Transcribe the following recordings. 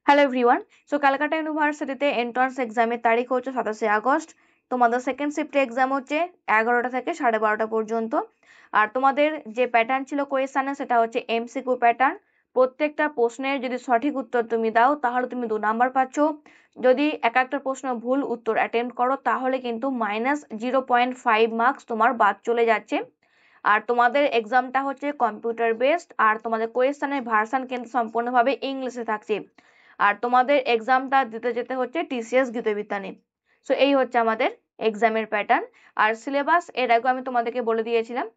Hello everyone. So Calcutta ইউনিভার্সিটিতে entrance এক্সামের তারিখ হচ্ছে 27 আগস্ট। তোমাদের সেকেন্ড শিফটে এক্সাম হচ্ছে 11টা থেকে 12:30 পর্যন্ত। আর তোমাদের যে প্যাটার্ন ছিল কোয়েশ্চেনে সেটা হচ্ছে এমসিকিউ প্যাটার্ন। প্রত্যেকটা প্রশ্নের যদি সঠিক উত্তর তুমি দাও তাহলে তুমি 2 নাম্বার পাচ্ছ। যদি একটা প্রশ্ন ভুল উত্তর অ্যাটেম্প্ট করো তাহলে কিন্তু -0.5 মার্কস তোমার বাদ চলে যাচ্ছে। আর তোমাদের এক্সামটা হচ্ছে কম্পিউটার বেসড, আর তোমাদের কোয়েশ্চেনের ভার্সন কিন্তু সম্পূর্ণভাবে ইংলিশে থাকছে। আর তোমাদের এক্সামটা দিতে যেতে হচ্ছে টিসিএস গীতবিতানে। সো এই হচ্ছে আমাদের এক্সামের প্যাটার্ন। আর সিলেবাস এর আগে আমি তোমাদেরকে বলে দিয়েছিলাম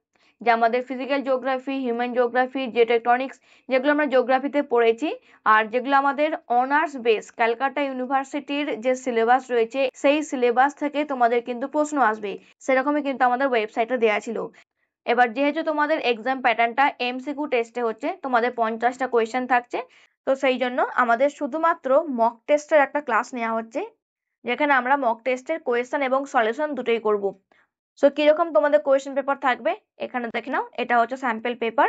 যে আমাদের ফিজিক্যাল জিওগ্রাফি, হিউম্যান জিওগ্রাফি, জিওটেকটনিক্স যেগুলো আমরা জিওগ্রাফিতে পড়েছি, আর যেগুলো আমাদের অনার্স বেস ক্যালকাটা ইউনিভার্সিটির যে সিলেবাস রয়েছে সেই সিলেবাস থেকে তোমাদের কিন্তু প্রশ্ন আসবে, সেরকমই কিন্তু আমাদের ওয়েবসাইটে দেওয়া ছিল। এবার যেহেতু তোমাদের এক্সাম প্যাটার্নটা এমসিকিউ টেস্টে হচ্ছে, তোমাদের 50টা কোয়েশ্চেন থাকছে, তো সেই জন্য আমাদের শুধুমাত্র মক টেস্টের একটা ক্লাস নেওয়া হচ্ছে, যেখানে আমরা মক টেস্টের কোয়েশ্চেন এবং সলিউশন দুটোই করব। সো কিরকম তোমাদের কোয়েশ্চেন পেপার থাকবে এখানে দেখে নাও। এটা হচ্ছে স্যাম্পল পেপার।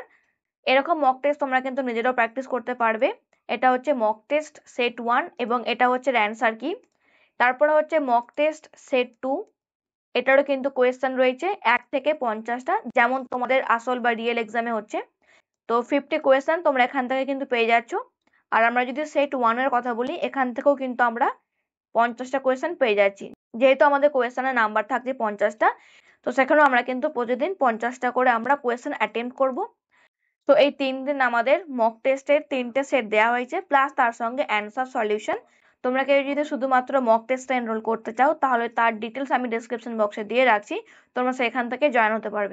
এরকম মক টেস্ট তোমরা কিন্তু নিজেরাও প্র্যাকটিস করতে পারবে। এটা হচ্ছে মক টেস্ট সেট 1 এবং এটা হচ্ছে অ্যান্সার কি। তারপরে হচ্ছে মক টেস্ট সেট 2, এটারও কিন্তু কোয়েশ্চেন রয়েছে 1 থেকে 50টা, যেমন তোমাদের আসল বা রিয়েল এক্সামে হচ্ছে। তো 50 কোয়েশ্চেন তোমরা এখান থেকে কিন্তু পেয়ে যাচ্ছ। আর আমরা যদি সেট 1 এর কথা বলি, এখান থেকেও কিন্তু আমরা 50টা কোয়েশ্চেন পেয়ে যাচ্ছি। যেহেতু আমাদের কোয়েশ্চেনের নাম্বার থাকছে 50টা, তো সেখানেও আমরা কিন্তু প্রতিদিন 50টা করে আমরা কোয়েশ্চেন অ্যাটেম্প্ট করব। তো এই 3 দিন আমাদের মক টেস্টের 3টে সেট দেওয়া হয়েছে, প্লাস তার সঙ্গে অ্যান্সার সলিউশন। তোমরা কেউ যদি শুধুমাত্র মক টেস্টে এনরোল করতে চাও তাহলে তার ডিটেলস আমি ডেসক্রিপশন বক্সে দিয়ে রাখছি, তোমরা সেখান থেকে জয়েন হতে পারবে।